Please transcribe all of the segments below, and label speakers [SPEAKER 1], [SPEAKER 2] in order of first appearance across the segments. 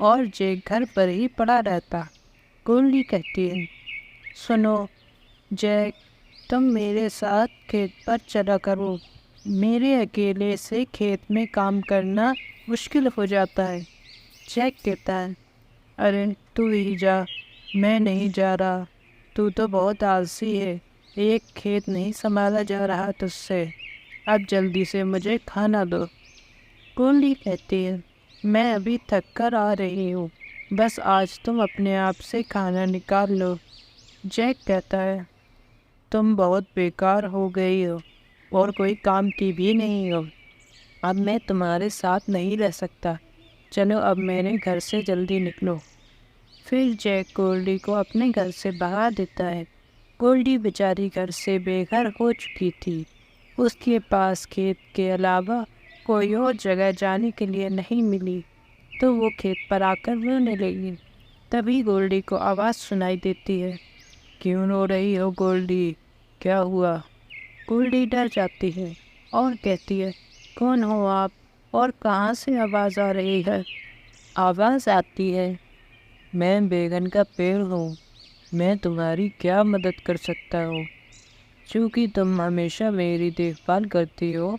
[SPEAKER 1] اور جیک گھر پر ہی پڑا رہتا۔ گولڈی کہتی ہے، سنو جیک، تم میرے ساتھ کھیت پر چلا کرو، میرے اکیلے سے کھیت میں کام کرنا مشکل ہو جاتا ہے۔ جیک کہتا ہے، ارے تو ہی جا، میں نہیں جا رہا، تو بہت آلسی ہے، ایک کھیت نہیں سنبھالا جا رہا تجھ سے، اب جلدی سے مجھے کھانا دو۔ گولڈی کہتی ہے، میں ابھی تھک کر آ رہی ہوں، بس آج تم اپنے آپ سے کھانا نکال لو۔ جیک کہتا ہے، تم بہت بیکار ہو گئی ہو اور کوئی کام کی بھی نہیں ہو، اب میں تمہارے ساتھ نہیں رہ سکتا، چلو اب میرے گھر سے جلدی نکلو۔ پھر جیک گولڈی کو اپنے گھر سے بھگا دیتا ہے۔ گولڈی بیچاری گھر سے بے گھر ہو چکی تھی، اس کے پاس کھیت کے علاوہ کوئی اور جگہ جانے کے لیے نہیں ملی، تو وہ کھیت پر آ کر رونے لگی۔ تبھی گولڈی کو آواز سنائی دیتی ہے، کیوں رو رہی ہو گولڈی، کیا ہوا؟ گولڈی ڈر جاتی ہے اور کہتی ہے، کون ہو آپ اور کہاں سے آواز آ رہی ہے؟ آواز آتی ہے، میں بیگن کا پیڑ ہوں، میں تمہاری کیا مدد کر سکتا ہوں؟ چونکہ تم ہمیشہ میری دیکھ بھال کرتی ہو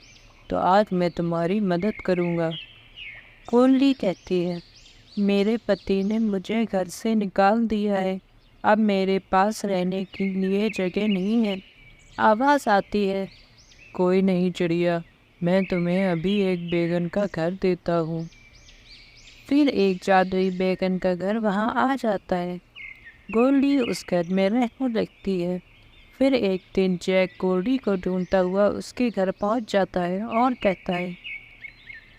[SPEAKER 1] تو آج میں تمہاری مدد کروں گا۔ گولڈی کہتی ہے، میرے پتی نے مجھے گھر سے نکال دیا ہے، اب میرے پاس رہنے کے لیے جگہ نہیں ہے۔ آواز آتی ہے، کوئی نہیں چڑیا، میں تمہیں ابھی ایک بیگن کا گھر دیتا ہوں۔ پھر ایک جادوئی بیگن کا گھر وہاں آ جاتا ہے۔ گولڈی اس گھر میں رہنے لگتی ہے۔ پھر ایک دن جیک گولڈی کو ڈھونڈتا ہوا اس کے گھر پہنچ جاتا ہے اور کہتا ہے،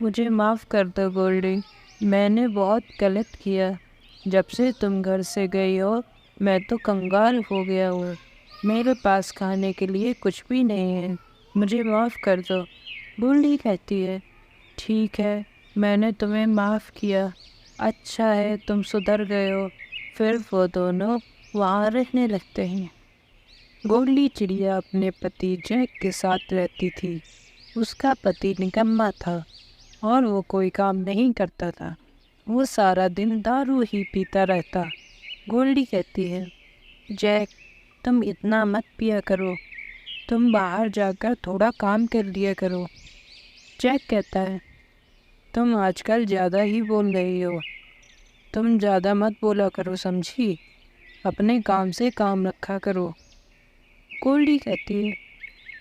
[SPEAKER 1] مجھے معاف کر دو گولڈی، میں نے بہت غلط کیا، جب سے تم گھر سے گئی ہو میں تو کنگال ہو گیا ہوں، میرے پاس کھانے کے لیے کچھ بھی نہیں ہے، مجھے معاف کر دو۔ گولڈی کہتی ہے، ٹھیک ہے، میں نے تمہیں معاف کیا، اچھا ہے تم سدھر گئے ہو۔ پھر وہ دونوں وہاں رہنے لگتے ہیں۔ گولڈی چڑیا اپنے پتی جیک کے ساتھ رہتی تھی۔ اس کا پتی نکما تھا اور وہ کوئی کام نہیں کرتا تھا، وہ سارا دن دارو ہی پیتا رہتا۔ گولڈی کہتی ہے، جیک تم اتنا مت پیا کرو، تم باہر جا کر تھوڑا کام کر لیا کرو۔ جیک کہتا ہے، تم آج کل زیادہ ہی بول رہی ہو، تم زیادہ مت بولا کرو سمجھی، اپنے کام سے کام رکھا کرو۔ گولڈی کہتی ہے،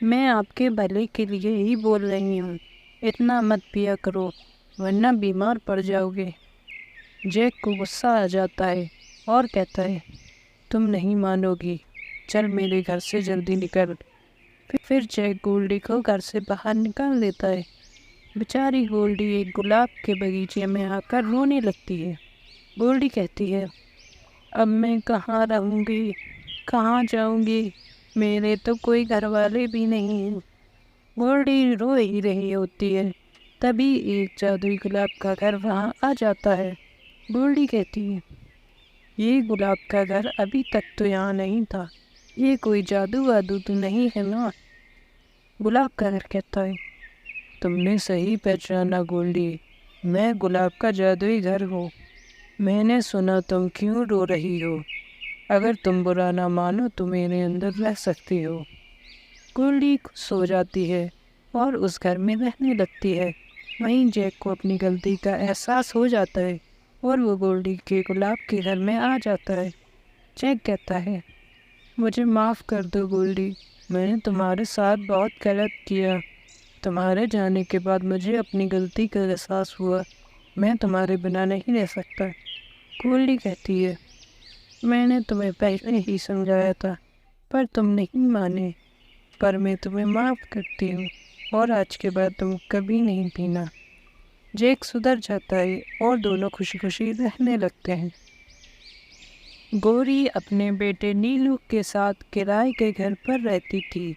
[SPEAKER 1] میں آپ کے بھلے کے لیے ہی بول رہی ہوں، اتنا مت پیا کرو ورنہ بیمار پڑ جاؤ گے۔ جیک کو غصہ آ جاتا ہے اور کہتا ہے، تم نہیں مانو گی، چل میرے گھر سے جلدی نکل۔ پھر جیک گولڈی کو گھر سے باہر نکال دیتا ہے۔ بیچاری گولڈی ایک گلاب کے باغیچے میں آ کر رونے لگتی ہے۔ گولڈی کہتی ہے، اب میں کہاں رہوں گی، کہاں جاؤں گی، میرے تو کوئی گھر والے بھی نہیں ہیں۔ گولڈی رو ہی رہی ہوتی ہے، تبھی ایک جادوئی گلاب کا گھر وہاں آ جاتا ہے۔ گولڈی کہتی ہے، یہ گلاب کا گھر ابھی تک تو یہاں نہیں تھا، یہ کوئی جادو وادو تو نہیں ہے نا؟ گلاب کا گھر کہتا ہے، تم نے صحیح پہچانا گولڈی، میں گلاب کا جادوئی گھر ہوں، میں نے سنا تم کیوں رو رہی ہو، اگر تم برا نہ مانو تو میرے اندر رہ سکتی ہو۔ گولڈی سو جاتی ہے اور اس گھر میں رہنے لگتی ہے۔ وہیں جیک کو اپنی غلطی کا احساس ہو جاتا ہے اور وہ گولڈی کے گلاب کے گھر میں آ جاتا ہے۔ جیک کہتا ہے، مجھے معاف کر دو گولڈی، میں نے تمہارے ساتھ بہت غلط کیا، تمہارے جانے کے بعد مجھے اپنی غلطی کا احساس ہوا، میں تمہارے بنا نہیں رہ سکتا۔ گولڈی کہتی ہے، میں نے تمہیں پہلے ہی سمجھایا تھا پر تم نہیں مانے، پر میں تمہیں معاف کرتی ہوں اور آج کے بعد تم کبھی نہیں پینا۔ جیک سدھر جاتا ہے اور دونوں خوشی خوشی رہنے لگتے ہیں۔ گوری اپنے بیٹے نیلو کے ساتھ کرائے کے گھر پر رہتی تھی۔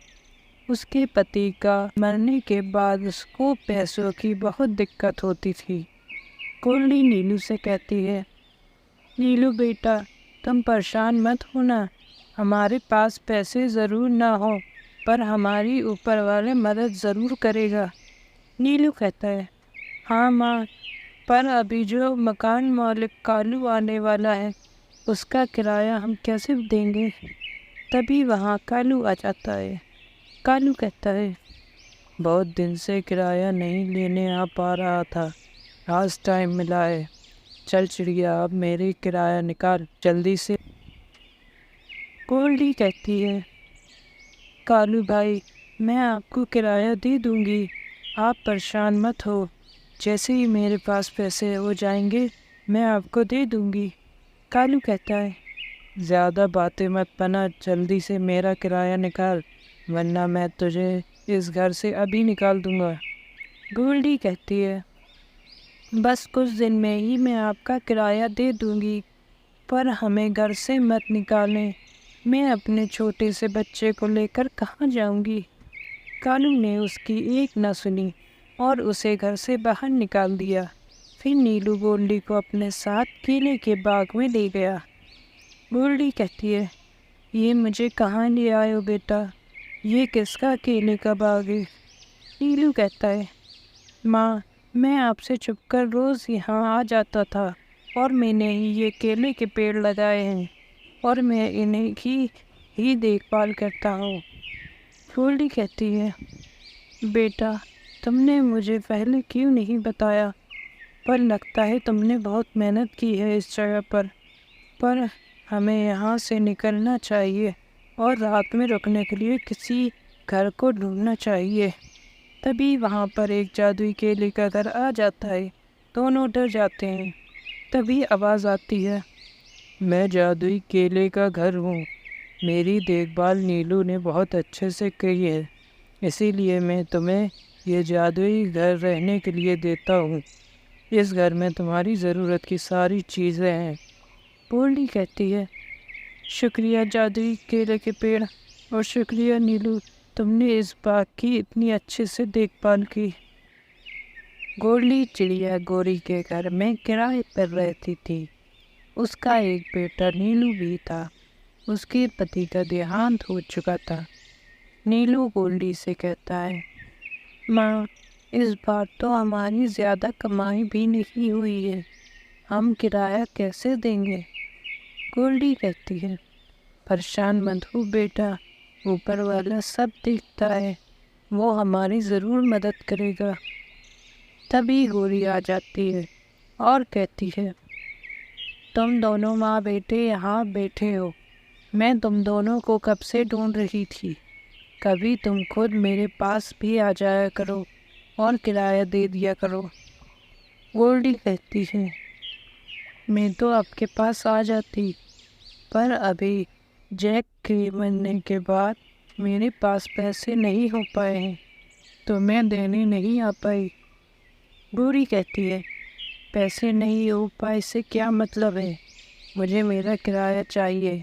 [SPEAKER 1] اس کے پتی کا مرنے کے بعد اس کو پیسوں کی بہت دقت ہوتی تھی۔ گولڈی نیلو سے کہتی ہے، نیلو بیٹا تم پریشان مت ہونا، ہمارے پاس پیسے ضرور نہ ہوں پر ہماری اوپر والے مدد ضرور کرے گا۔ نیلو کہتا ہے، ہاں ماں، پر ابھی جو مکان مالک کالو آنے والا ہے اس کا کرایہ ہم کیسے دیں گے؟ تبھی وہاں کالو آ جاتا ہے۔ کالو کہتا ہے، بہت دن سے کرایہ نہیں لینے آ پا رہا تھا، آج ٹائم ملا ہے، چل چڑیا اب میری کرایہ نکال جلدی سے۔ گولڈی کہتی ہے، کالو بھائی میں آپ کو کرایہ دے دوں گی، آپ پریشان مت ہو، جیسے ہی میرے پاس پیسے ہو جائیں گے میں آپ کو دے دوں گی۔ کالو کہتا ہے، زیادہ باتیں مت بنا، جلدی سے میرا کرایہ نکال ورنہ میں تجھے اس گھر سے ابھی نکال دوں گا۔ گولڈی کہتی ہے، بس کچھ دن میں ہی میں آپ کا کرایہ دے دوں گی، پر ہمیں گھر سے مت نکالیں، میں اپنے چھوٹے سے بچے کو لے کر کہاں جاؤں گی؟ کالو نے اس کی ایک نہ سنی اور اسے گھر سے باہر نکال دیا۔ پھر نیلو گولڈی کو اپنے ساتھ کیلے کے باغ میں لے گیا۔ گولڈی کہتی ہے، یہ مجھے کہاں لے آئے ہو بیٹا؟ یہ کس کا کیلے کا باغ ہے؟ نیلو کہتا ہے، ماں میں آپ سے چھپ کر روز یہاں آ جاتا تھا اور میں نے ہی یہ کیلے کے پیڑ لگائے ہیں اور میں انہیں ہی دیکھ بھال کرتا ہوں۔ گولڈی کہتی ہے، بیٹا تم نے مجھے پہلے کیوں نہیں بتایا؟ پر لگتا ہے تم نے بہت محنت کی ہے اس جگہ پر ہمیں یہاں سے نکلنا چاہیے اور رات میں رکنے کے لیے کسی گھر کو ڈھونڈنا چاہیے۔ تبھی وہاں پر ایک جادوئی کیلے کا گھر آ جاتا ہے، دونوں ڈر جاتے ہیں۔ تبھی آواز آتی ہے، میں جادوئی کیلے کا گھر ہوں، میری دیکھ بھال نیلو نے بہت اچھے سے کی ہے، اسی لیے میں تمہیں یہ جادوئی گھر رہنے کے لیے دیتا ہوں، اس گھر میں تمہاری ضرورت کی ساری چیزیں ہیں۔ گولڈی کہتی ہے، شکریہ جادوئی کیلے کے پیڑ اور شکریہ نیلو، تم نے اس باغ کی اتنی اچھے سے دیکھ بھال کی۔ گولڈی چڑیا گوری کے گھر میں کرائے پر رہتی تھی۔ اس کا ایک بیٹا نیلو بھی تھا، اس کے پتی کا دیہانت ہو چکا تھا۔ نیلو گولڈی سے کہتا ہے، ماں اس بار تو ہماری زیادہ کمائی بھی نہیں ہوئی ہے، ہم کرایہ کیسے دیں گے؟ گولڈی کہتی ہے، پریشان مت ہو بیٹا، اوپر والا سب دیکھتا ہے، وہ ہماری ضرور مدد کرے گا۔ تبھی گوری آ جاتی ہے اور کہتی ہے، تم دونوں ماں بیٹے یہاں بیٹھے ہو، میں تم دونوں کو کب سے ڈھونڈ رہی تھی، کبھی تم خود میرے پاس بھی آ جایا کرو اور کرایہ دے دیا کرو۔ گولڈی کہتی ہے، میں تو آپ کے پاس آ جاتی، پر ابھی جیک کے مرنے کے بعد میرے پاس پیسے نہیں ہو پائے ہیں تو میں دینے نہیں آ پائی۔ گوری کہتی ہے، پیسے نہیں ہو پائے سے کیا مطلب ہے؟ مجھے میرا کرایہ چاہیے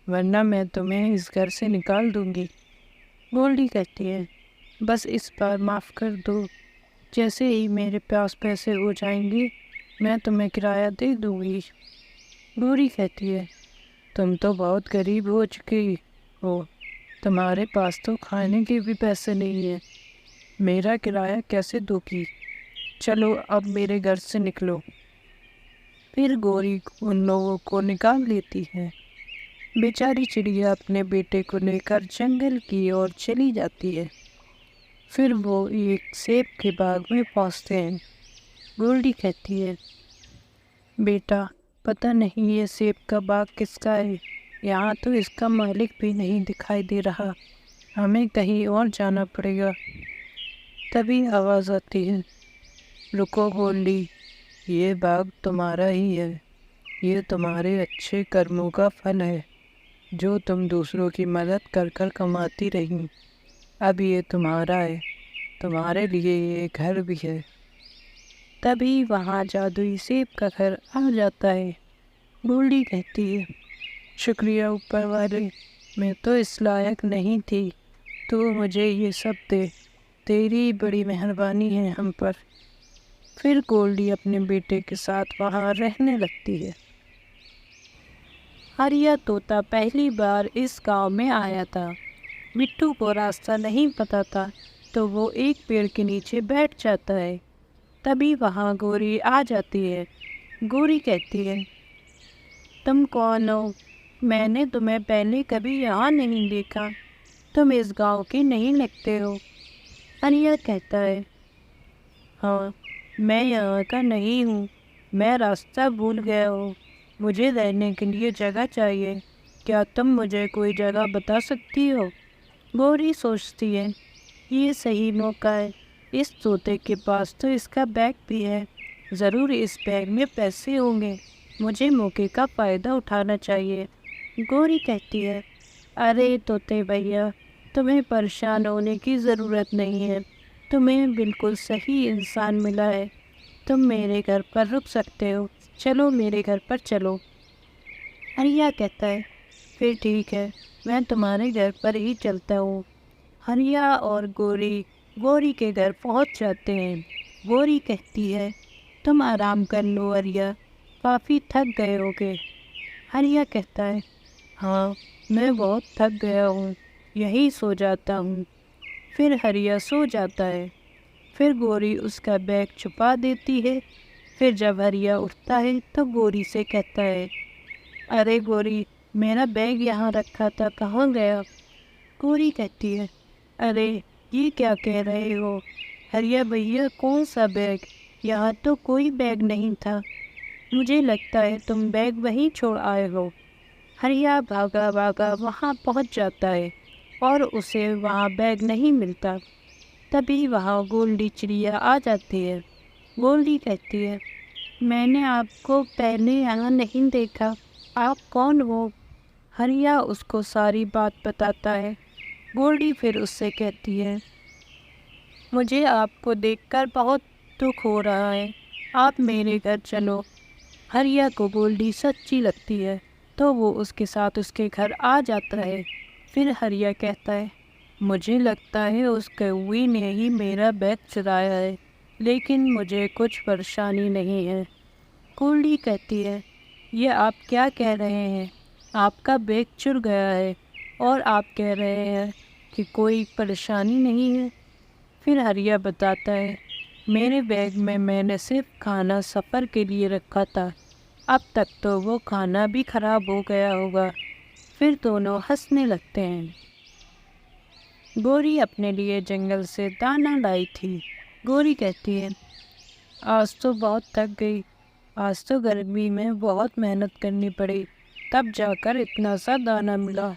[SPEAKER 1] ورنہ میں تمہیں اس گھر سے نکال دوں گی۔ گولڈی کہتی ہے، بس اس بار معاف کر دو، جیسے ہی میرے پاس پیسے ہو جائیں گے میں تمہیں کرایہ دے دوں گی۔ گوری کہتی ہے، تم تو بہت غریب ہو چکی ہو، تمہارے پاس تو کھانے کے بھی پیسے نہیں ہیں، میرا کرایہ کیسے دو گی؟ چلو اب میرے گھر سے نکلو۔ پھر گوری ان لوگوں کو نکال لیتی ہے۔ بیچاری چڑیا اپنے بیٹے کو لے کر جنگل کی اور چلی جاتی ہے۔ پھر وہ ایک سیب کے باغ میں پہنچتے ہیں۔ گولڈی کہتی ہے، بیٹا پتہ نہیں یہ سیب کا باغ کس کا ہے، یہاں تو اس کا مالک بھی نہیں دکھائی دے رہا، ہمیں کہیں اور جانا پڑے گا۔ تبھی آواز آتی ہے، رکو گولڈی، یہ باغ تمہارا ہی ہے، یہ تمہارے اچھے کرموں کا پھل ہے جو تم دوسروں کی مدد کر کر کماتی رہی، اب یہ تمہارا ہے، تمہارے لیے یہ گھر بھی ہے۔ تبھی وہاں جادوئی سیب کا گھر آ جاتا ہے۔ گولڈی کہتی ہے، شکریہ اوپر والے، میں تو اس لائق نہیں تھی تو مجھے یہ سب دے، تیری بڑی مہربانی ہے ہم پر۔ پھر گولڈی اپنے بیٹے کے ساتھ وہاں رہنے لگتی ہے۔ ہریا طوطا پہلی بار اس گاؤں میں آیا تھا۔ مٹھو کو راستہ نہیں پتا تھا تو وہ ایک پیڑ کے نیچے بیٹھ جاتا ہے۔ تبھی وہاں گوری آ جاتی ہے۔ گوری کہتی ہے، تم کون ہو؟ میں نے تمہیں پہلے کبھی یہاں نہیں دیکھا، تم اس گاؤں کے نہیں لگتے ہو۔ ہریا کہتا ہے، ہاں میں یہاں کا نہیں ہوں، میں راستہ بھول گیا ہوں، مجھے رہنے کے لیے جگہ چاہیے، کیا تم مجھے کوئی جگہ بتا سکتی ہو؟ گوری سوچتی ہے، یہ صحیح موقع ہے، اس طوطے کے پاس تو اس کا بیگ بھی ہے، ضرور اس بیگ میں پیسے ہوں گے، مجھے موقع کا فائدہ اٹھانا چاہیے۔ گوری کہتی ہے، ارے طوطے بھیا، تمہیں پریشان ہونے کی ضرورت نہیں ہے، تمہیں بالکل صحیح انسان ملا ہے، تم میرے گھر پر رک سکتے ہو، چلو میرے گھر پر چلو۔ ہریا کہتا ہے، پھر ٹھیک ہے، میں تمہارے گھر پر ہی چلتا ہوں۔ ہریا اور گوری کے گھر پہنچ جاتے ہیں۔ گوری کہتی ہے، تم آرام کر لو ہریا، کافی تھک گئے ہوگے۔ ہریا کہتا ہے، ہاں میں بہت تھک گیا ہوں، یہی سو جاتا ہوں۔ پھر ہریا سو جاتا ہے۔ پھر گوری اس کا بیگ چھپا دیتی ہے۔ پھر جب ہریا اٹھتا ہے تو گوری سے کہتا ہے، ارے گوری، میرا بیگ یہاں رکھا تھا، کہاں گیا؟ گوری کہتی ہے، ارے یہ کیا کہہ رہے ہو ہریا بھیا، کون سا بیگ؟ یہاں تو کوئی بیگ نہیں تھا، مجھے لگتا ہے تم بیگ وہیں چھوڑ آئے ہو۔ ہریا بھاگا وہاں پہنچ جاتا ہے اور اسے وہاں بیگ نہیں ملتا۔ تبھی وہاں گولڈی چڑیا آ جاتی ہے۔ گولڈی کہتی ہے، میں نے آپ کو پہلے یہاں نہیں دیکھا، آپ کون ہو؟ ہریا اس کو ساری بات بتاتا ہے۔ گولڈی پھر اس سے کہتی ہے، مجھے آپ کو دیکھ کر بہت دکھ ہو رہا ہے، آپ میرے گھر چلو۔ ہریا کو گولڈی سچی لگتی ہے تو وہ اس کے ساتھ اس کے گھر آ جاتا ہے۔ پھر ہریا کہتا ہے، مجھے لگتا ہے اس کوئی نے ہی میرا بیگ چرایا ہے، لیکن مجھے کچھ پریشانی نہیں ہے۔ گولڈی کہتی ہے، یہ آپ کیا کہہ رہے ہیں؟ آپ کا بیگ چر گیا ہے اور آپ کہہ رہے ہیں کہ کوئی پریشانی نہیں ہے۔ پھر ہریا بتاتا ہے، میرے بیگ میں نے صرف کھانا سفر کے لیے رکھا تھا، اب تک تو وہ کھانا بھی خراب ہو گیا ہوگا۔ پھر دونوں ہنسنے لگتے ہیں۔ گوری اپنے لیے جنگل سے دانا لائی تھی۔ گوری کہتی ہے، آج تو بہت تھک گئی، آج تو گرمی میں بہت محنت کرنی پڑی، تب جا کر اتنا سا دانا ملا،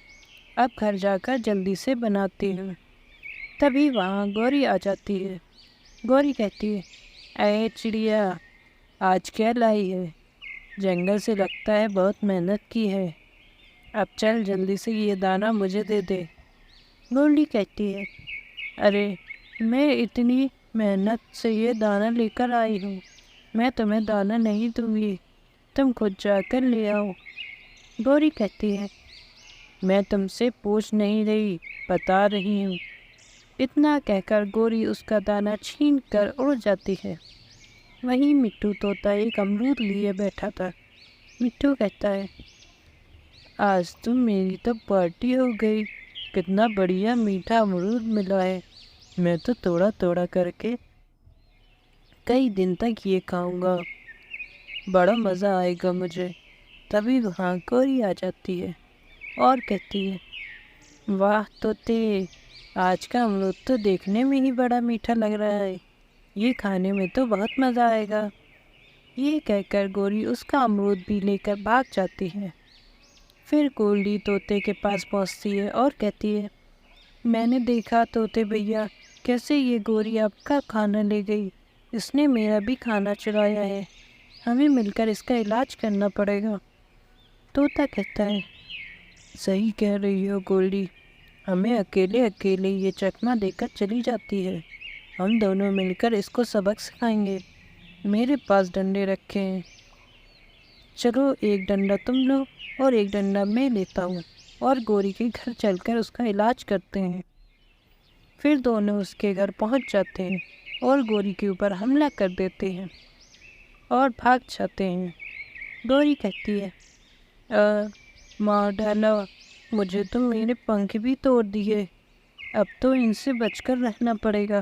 [SPEAKER 1] اب گھر جا کر جلدی سے بناتی ہوں۔ تبھی وہاں گوری آ جاتی ہے۔ گوری کہتی ہے، اے چڑیا، آج کیا لائی ہے؟ جنگل سے لگتا ہے بہت محنت کی ہے، اب چل جلدی سے یہ دانا مجھے دے دے۔ گولڈی کہتی ہے، ارے میں اتنی محنت سے یہ دانا لے کر آئی ہوں، میں تمہیں دانا نہیں دوں گی، تم خود جا کر لے آؤ۔ گوری کہتی ہے، میں تم سے پوچھ نہیں رہی، بتا رہی ہوں۔ اتنا کہہ کر گوری اس کا دانا چھین کر اڑ جاتی ہے۔ وہیں مٹھو طوطا ایک امرود لیے بیٹھا تھا۔ مٹھو کہتا ہے، آج تو میری تو پارٹی ہو گئی، کتنا بڑھیا میٹھا امرود ملا ہے، میں تو توڑا توڑا کر کے کئی دن تک یہ کھاؤں گا، بڑا مزہ آئے گا مجھے۔ تبھی وہاں گوری آ جاتی ہے اور کہتی ہے، واہ طوطے، آج کا امرود تو دیکھنے میں ہی بڑا میٹھا لگ رہا ہے، یہ کھانے میں تو بہت مزہ آئے گا۔ یہ کہہ کر گوری اس کا امرود بھی لے کر بھاگ جاتی ہے۔ پھر گولڈی طوطے کے پاس پہنچتی ہے اور کہتی ہے، میں نے دیکھا طوطے بھیا، کیسے یہ گوری آپ کا کھانا لے گئی، اس نے میرا بھی کھانا چرایا ہے، ہمیں مل کر اس کا علاج کرنا پڑے گا۔ طوطا کہتا ہے، صحیح کہہ رہی ہو گولڈی، ہمیں اکیلے اکیلے یہ چکما دے کر چلی جاتی ہے، ہم دونوں مل کر اس کو سبق سکھائیں گے، میرے پاس ڈنڈے رکھے ہیں، چلو ایک ڈنڈا تم لو اور ایک ڈنڈا میں لیتا ہوں، اور گوری کے گھر چل کر اس کا علاج کرتے ہیں۔ پھر دونوں اس کے گھر پہنچ جاتے ہیں اور گوری کے اوپر حملہ کر دیتے ہیں اور بھاگ جاتے ہیں۔ گوری کہتی ہے، مار ڈالا، مجھے تو میرے پنکھ بھی توڑ دیے، اب تو ان سے بچ کر رہنا پڑے گا۔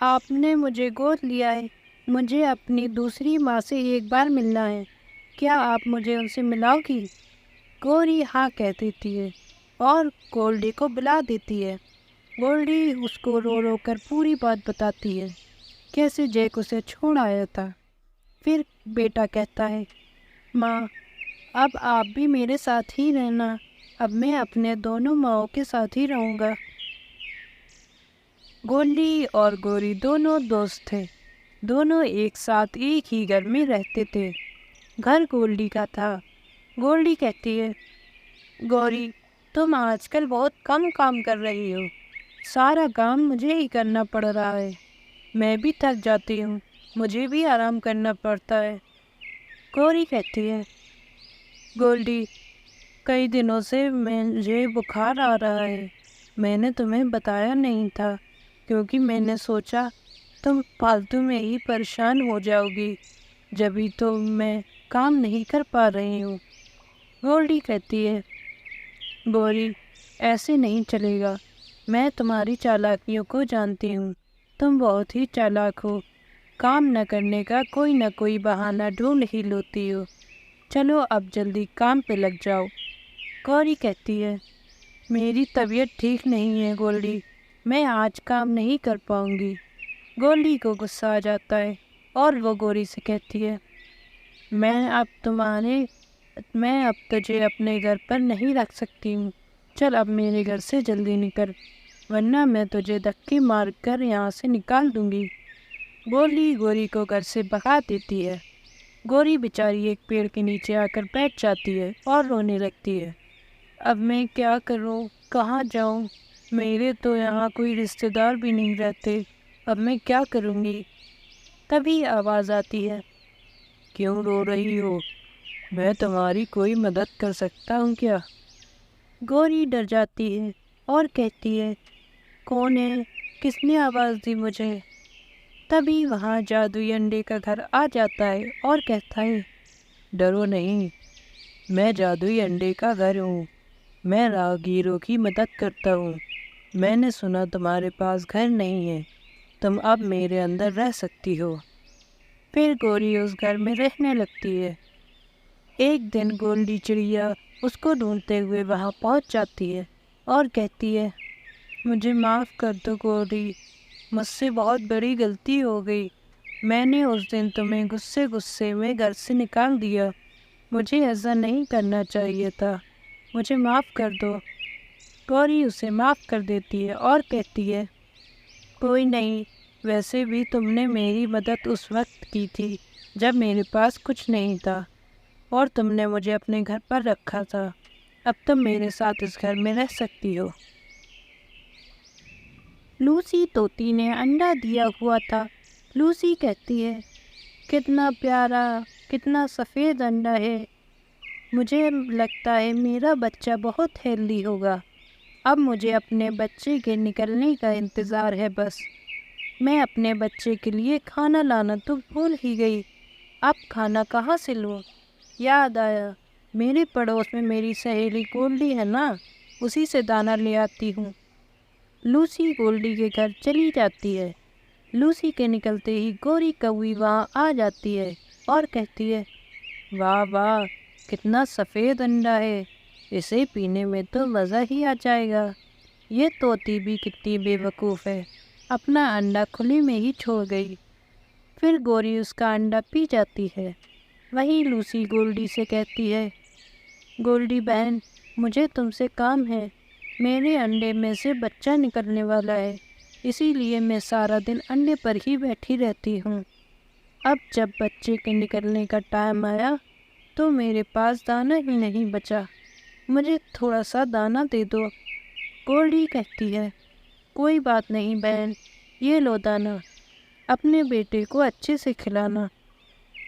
[SPEAKER 1] آپ نے مجھے گود لیا ہے، مجھے اپنی دوسری ماں سے ایک بار ملنا ہے، کیا آپ مجھے ان سے ملاؤ گی؟ گوری ہاں کہہ دیتی ہے اور گولڈی کو بلا دیتی ہے۔ گولڈی اس کو رو رو کر پوری بات بتاتی ہے، کیسے جیک اسے چھوڑ آیا تھا۔ پھر بیٹا کہتا ہے، ماں اب آپ بھی میرے ساتھ ہی رہنا، اب میں اپنے دونوں ماؤں کے ساتھ ہی رہوں گا۔ گولڈی اور گوری دونوں دوست تھے، دونوں ایک ساتھ ایک ہی گھر میں رہتے تھے۔ گھر گولڈی کا تھا۔ گولڈی کہتی ہے، گوری تم آج کل بہت کم کام کر رہی ہو، سارا کام مجھے ہی کرنا پڑ رہا ہے، میں بھی تھک جاتی ہوں، مجھے بھی آرام کرنا پڑتا ہے۔ گوری کہتی ہے، گولڈی کئی دنوں سے مجھے بخار آ رہا ہے، میں نے تمہیں بتایا نہیں تھا کیونکہ میں نے سوچا تم فالتو میں ہی پریشان ہو جاؤ گی، جبھی تو میں کام نہیں کر پا رہی ہوں۔ گولڈی کہتی ہے، گوری ایسے نہیں چلے گا، میں تمہاری چالاکیوں کو جانتی ہوں، تم بہت ہی چالاک ہو، کام نہ کرنے کا کوئی نہ کوئی بہانہ ڈھونڈ ہی لیتی ہو، چلو اب جلدی کام پہ لگ جاؤ۔ گوری کہتی ہے، میری طبیعت ٹھیک نہیں ہے گولڈی، میں آج کام نہیں کر پاؤں گی۔ گولڈی کو غصہ آ جاتا ہے اور وہ گوری سے کہتی ہے، میں اب تجھے اپنے گھر پر نہیں رکھ سکتی ہوں، چل اب میرے گھر سے جلدی نکل، ورنہ میں تجھے دھکے مار کر یہاں سے نکال دوں گی۔ گولڈی گوری کو گھر سے بھگا دیتی ہے۔ گوری بیچاری ایک پیڑ کے نیچے آ کر بیٹھ جاتی ہے اور رونے لگتی ہے، اب میں کیا کروں، کہاں جاؤں، میرے تو یہاں کوئی رشتہ دار بھی نہیں رہتے، اب میں کیا کروں گی؟ تبھی آواز آتی ہے، کیوں رو رہی ہو، میں تمہاری کوئی مدد کر سکتا ہوں کیا؟ گوری ڈر جاتی ہے اور کہتی ہے، کون ہے، کس نے آواز دی مجھے؟ تبھی وہاں جادوئی انڈے کا گھر آ جاتا ہے اور کہتا ہے، ڈرو نہیں، میں جادوئی انڈے کا گھر ہوں، میں راہگیروں کی مدد کرتا ہوں، میں نے سنا تمہارے پاس گھر نہیں ہے، تم اب میرے اندر رہ سکتی ہو۔ پھر گوری اس گھر میں رہنے لگتی ہے۔ ایک دن گولڈی چڑیا اس کو ڈھونڈتے ہوئے وہاں پہنچ جاتی ہے اور کہتی ہے، مجھے معاف کر دو گوری، مجھ سے بہت بڑی غلطی ہو گئی، میں نے اس دن تمہیں غصے میں گھر سے نکال دیا، مجھے ایسا نہیں کرنا چاہیے تھا، مجھے معاف کر دو۔ گوری اسے معاف کر دیتی ہے اور کہتی ہے، کوئی نہیں، ویسے بھی تم نے میری مدد اس وقت کی تھی جب میرے پاس کچھ نہیں تھا اور تم نے مجھے اپنے گھر پر رکھا تھا، اب تم میرے ساتھ اس گھر میں رہ سکتی ہو۔ لوسی طوطی نے انڈا دیا ہوا تھا۔ لوسی کہتی ہے، کتنا پیارا، کتنا سفید انڈا ہے، مجھے لگتا ہے میرا بچہ بہت ہیلدی ہوگا، اب مجھے اپنے بچے کے نکلنے کا انتظار ہے بس، میں اپنے بچے کے لیے کھانا لانا تو بھول ہی گئی، اب کھانا کہاں سے لوں؟ یاد آیا، میرے پڑوس میں میری سہیلی گولڈی ہے نا، اسی سے دانہ لے آتی ہوں۔ لوسی گولڈی کے گھر چلی جاتی ہے۔ لوسی کے نکلتے ہی گوری کوی وہاں آ جاتی ہے اور کہتی ہے، واہ واہ، کتنا سفید انڈا ہے، اسے پینے میں تو مزہ ہی آ جائے گا، یہ طوطی بھی کتنی بے وقوف ہے، اپنا انڈا کھلے میں ہی چھوڑ گئی۔ پھر گوری اس کا انڈا پی جاتی ہے۔ وہیں لوسی گولڈی سے کہتی ہے، گولڈی بہن، مجھے تم سے کام ہے، میرے انڈے میں سے بچہ نکلنے والا ہے، اسی لیے میں سارا دن انڈے پر ہی بیٹھی رہتی ہوں، اب جب بچے کے نکلنے کا ٹائم آیا تو میرے پاس دانہ ہی نہیں بچا، مجھے تھوڑا سا دانہ دے دو۔ گولڈی کہتی ہے، کوئی بات نہیں بہن، یہ لو دانہ، اپنے بیٹے کو اچھے سے کھلانا۔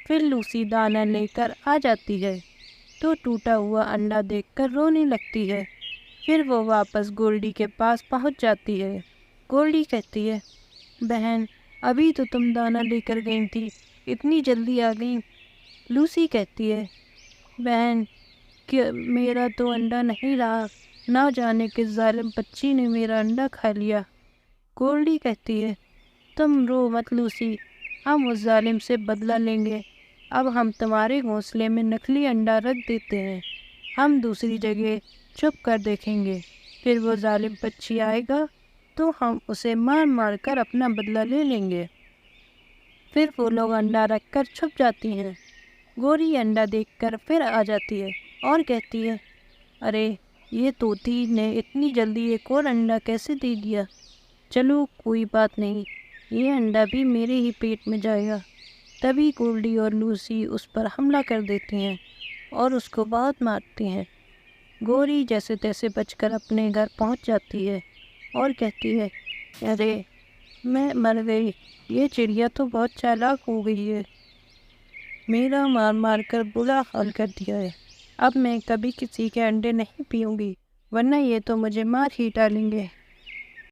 [SPEAKER 1] پھر لوسی دانہ لے کر آ جاتی ہے تو ٹوٹا ہوا انڈا دیکھ کر رونے لگتی ہے۔ پھر وہ واپس گولڈی کے پاس پہنچ جاتی ہے۔ گولڈی کہتی ہے، بہن ابھی تو تم دانہ لے کر گئی تھی، اتنی جلدی آ گئی؟ لوسی کہتی ہے، بہن کہ میرا تو انڈا نہیں رہا، نہ جانے کس ظالم بچی نے میرا انڈا کھا لیا۔ گولڈی کہتی ہے، تم رو مت لوسی، ہم اس ظالم سے بدلہ لیں گے۔ اب ہم تمہارے گھونسلے میں نکلی انڈا رکھ دیتے ہیں، ہم دوسری جگہ چھپ کر دیکھیں گے، پھر وہ ظالم پچھی آئے گا تو ہم اسے مار مار کر اپنا بدلہ لے لیں گے۔ پھر وہ لوگ انڈا رکھ کر چھپ جاتی ہیں۔ گوری انڈا دیکھ کر پھر آ جاتی ہے اور کہتی ہے، ارے یہ طوطی نے اتنی جلدی ایک اور انڈا کیسے دے دیا؟ چلو کوئی بات نہیں، یہ انڈا بھی میرے ہی پیٹ میں جائے گا۔ تبھی گولڈی اور لوسی اس پر حملہ کر دیتی ہیں اور اس کو بہت مارتی ہیں۔ گوری جیسے تیسے بچ کر اپنے گھر پہنچ جاتی ہے اور کہتی ہے، ارے میں مر گئی، یہ چڑیا تو بہت چالاک ہو گئی ہے، میرا مار مار کر برا حال کر دیا ہے۔ اب میں کبھی کسی کے انڈے نہیں پیوں گی، ورنہ یہ تو مجھے مار ہی ڈالیں گے۔